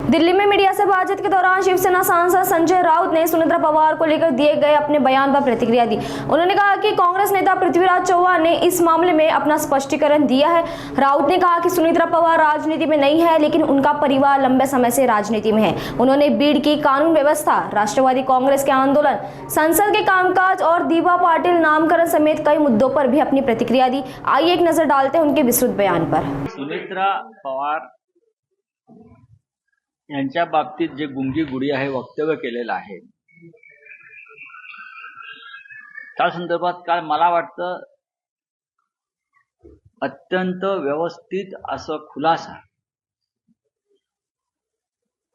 दिल्ली में मीडिया से बातचीत के दौरान शिवसेना सांसद संजय राउत ने सुनेत्रा पवार को लेकर दिए गए अपने बयान पर प्रतिक्रिया दी। उन्होंने कहा कि कांग्रेस नेता पृथ्वीराज चौहान ने इस मामले में अपना स्पष्टीकरण दिया है। राउत ने कहा कि सुनेत्रा पवार राजनीति में नहीं है, लेकिन उनका परिवार लंबे समय से राजनीति में है। उन्होंने बीड़ की कानून व्यवस्था, राष्ट्रवादी कांग्रेस के आंदोलन, संसद के कामकाज और दीवा पाटिल नामकरण समेत कई मुद्दों पर भी अपनी प्रतिक्रिया दी। आइए एक नजर डालते हैं उनके विस्तृत बयान पर। सुनेत्रा पवार यांच्या बाबतीत जे गुंगी गुडिया हे वक्तव्य केलेलं आहे त्या संदर्भात काल मला वाटतं अत्यंत व्यवस्थित असं खुलासा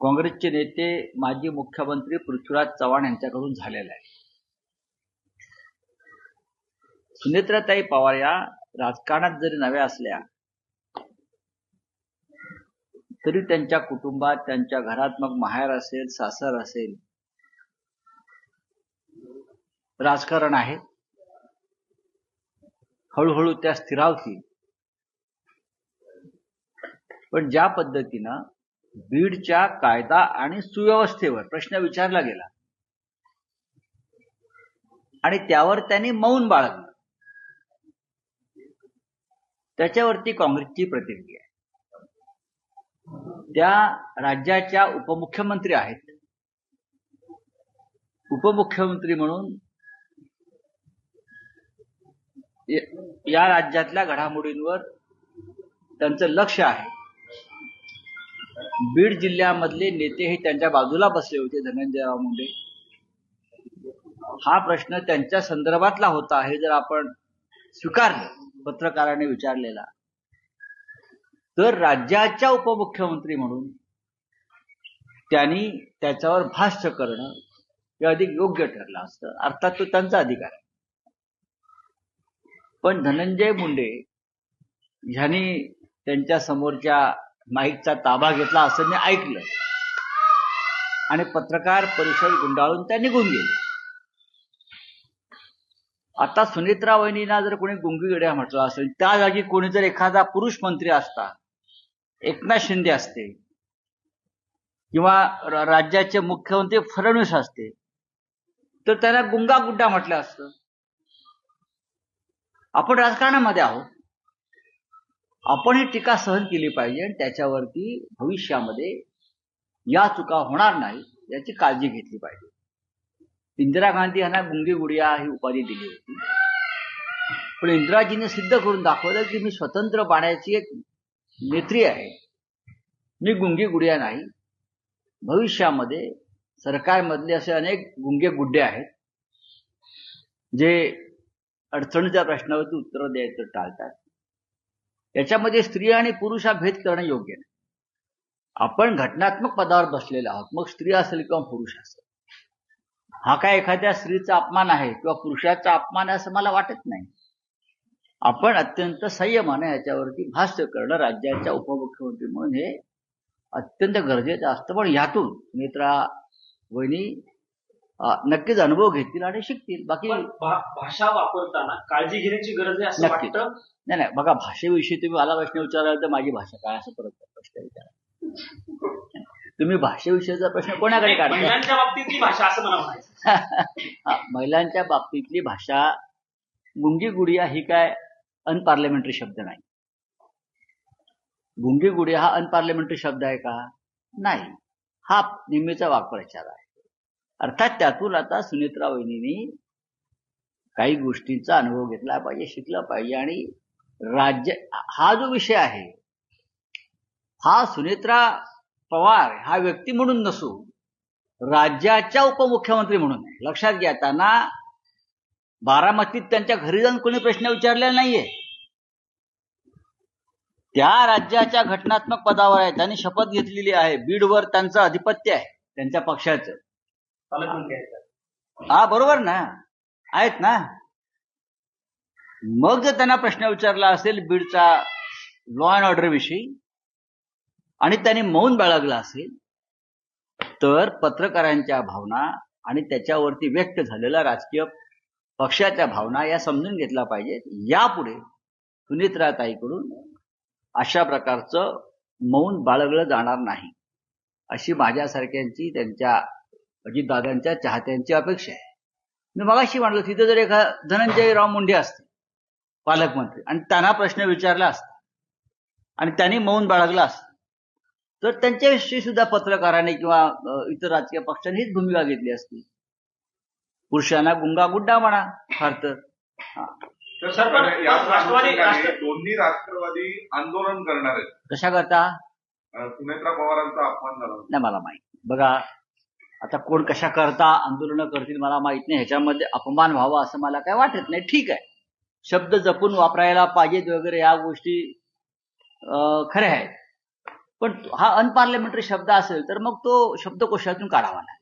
काँग्रेसचे नेते माजी मुख्यमंत्री पृथ्वीराज चव्हाण यांच्याकडून झालेला आहे। सुनेत्राताई पवार या राजकारणात जरी नव्या असल्या तरी त्यांच्या कुटुंबात, त्यांच्या घरात, मग माहेर असेल, सासर असेल, राजकारण आहे। हळूहळू त्या स्थिरावतील। पण ज्या पद्धतीनं बीडच्या कायदा आणि सुव्यवस्थेवर प्रश्न विचारला गेला आणि त्यावर त्यांनी मौन बाळगलं, त्याच्यावरती काँग्रेसची प्रतिक्रिया आहे। त्या राज्याच्या उपमुख्यमंत्री आहेत। उपमुख्यमंत्री म्हणून या राज्यातल्या घडामोडींवर त्यांचं लक्ष आहे। बीड जिल्ह्यामधले नेतेही त्यांच्या बाजूला बसले होते। धनंजयराव मुंडे हा प्रश्न त्यांच्या संदर्भातला होता हे जर आपण स्वीकारलं, पत्रकाराने विचारलेला, तर राज्याच्या उपमुख्यमंत्री म्हणून त्यांनी त्याच्यावर भाष्य करणं हे अधिक योग्य ठरलं असतं। अर्थात तो त्यांचा अधिकार आहे। पण धनंजय मुंडे यांनी त्यांच्या समोरच्या माईकचा ताबा घेतला असं मी ऐकलं आणि पत्रकार परिषद गुंडाळून त्या निघून गेले। आता सुनेत्रा वहिनींना जर कोणी गुंगी गड्या म्हटलं असेल, त्या जागी कोणी जर एखादा पुरुष मंत्री असता, एकनाथ शिंदे असते किंवा राज्याचे मुख्यमंत्री फडणवीस असते, तर त्यांना गुंगा गुड्डा म्हटलं असतं। आपण राजकारणामध्ये आहोत, आपण ही टीका सहन केली पाहिजे आणि त्याच्यावरती भविष्यामध्ये या चुका होणार नाही याची काळजी घेतली पाहिजे। इंदिरा गांधी यांना गुंगी गुडिया ही उपाधी दिली होती, पण इंदिराजीने सिद्ध करून दाखवलं की मी स्वतंत्र पाण्याची एक नेत्री आहे, मी गुंगी गुडिया नाही। भविष्यामध्ये सरकारमधले असे अनेक गुंगे गुड्डे आहेत जे अडचणीच्या प्रश्नावरती उत्तर द्यायचं टाळतात। याच्यामध्ये स्त्री आणि पुरुष हा भेद करणं योग्य नाही। आपण घटनात्मक पदावर बसलेले आहोत, मग स्त्री असेल किंवा पुरुष असेल। हा काय एखाद्या स्त्रीचा अपमान आहे किंवा पुरुषाचा अपमान आहे असं मला वाटत नाही। आपण अत्यंत संयमाने याच्यावरती भाष्य करणं राज्याच्या उपमुख्यमंत्री म्हणून हे अत्यंत गरजेचं असतं। पण यातून सुनेत्रा वहिनी नक्कीच अनुभव घेतील आणि शिकतील। बाकी भाषा वापरताना काळजी घेण्याची गरज आहे असं वाटतं। नाही, बघा, भाषेविषयी तुम्ही मला प्रश्न विचारला तर माझी भाषा काय असं परत प्रश्न विचारा। तुम्ही भाषेविषयीचा प्रश्न कोणाकडे काढता? महिलांच्या बाबतीतली भाषा असं मला म्हणायचं। महिलांच्या बाबतीतली भाषा, गुंगी गुडिया ही काय अनपार्लमेंटरी शब्द नाही। गुंगी गुडिया हा अनपार्लमेंटरी शब्द आहे का? नाही, हा नेहमीचा वाक्प्रचार आहे। अर्थात त्यातून आता सुनेत्रा वहिनींनी काही गोष्टींचा अनुभव घेतला पाहिजे, शिकलं पाहिजे। आणि राज्य हा जो विषय आहे हा सुनेत्रा पवार हा व्यक्ती म्हणून नसून राज्याच्या उपमुख्यमंत्री म्हणून आहे। लक्षात घ्या, त्यांना बारामतीत त्यांच्या घरी जाऊन कोणी प्रश्न विचारलेला नाहीये। त्या राज्याच्या घटनात्मक पदावर आहे, त्यांनी शपथ घेतलेली आहे। बीडवर त्यांचं अधिपत्य आहे, त्यांच्या पक्षाचं। हा बरोबर ना, आहेत ना। मग जर त्यांना प्रश्न विचारला असेल बीडचा लॉ अँड ऑर्डर विषयी आणि त्यांनी मौन बाळगला असेल, तर पत्रकारांच्या भावना आणि त्याच्यावरती व्यक्त झालेल्या राजकीय पक्षाच्या भावना या समजून घेतल्या पाहिजेत। यापुढे सुनेत्राताईकडून अशा प्रकारचं मौन बाळगलं जाणार नाही। अशी माझ्यासारख्यांची त्यांच्या अजितदादांच्या चाहत्यांची अपेक्षा आहे. मी मगाशी म्हणलो तिथे जर धनंजयराव मुंडे असते पालकमंत्री आणि त्यांना प्रश्न विचारला असता आणि त्यांनी मौन बाळगला असतं तर त्यांच्याविषयी सुद्धा पत्रकारांनी किंवा इतर राजकीय पक्षांनी हीच भूमिका घेतली असती. पुरुषांना गुंगा गुड्डा म्हणा फार तर. तर सर पण राष्ट्रवादी दोन्ही राष्ट्रवादी आंदोलन करणार आहेत. कशा करता सुनेत्रा पवारांचा अपमान झाला. नाही मला माहित. बघा आता कोण कशा करता आंदोलनं करतील मला माहित नाही. ह्याच्यामध्ये अपमान व्हावा असं मला काय वाटत नाही. ठीक आहे, शब्द जपून वापरायला पाहिजेत वगैरे या गोष्टी खऱ्या आहेत, पण हा अनपार्लमेंटरी शब्द असेल तर मग तो शब्दकोशातून काढावा नाही.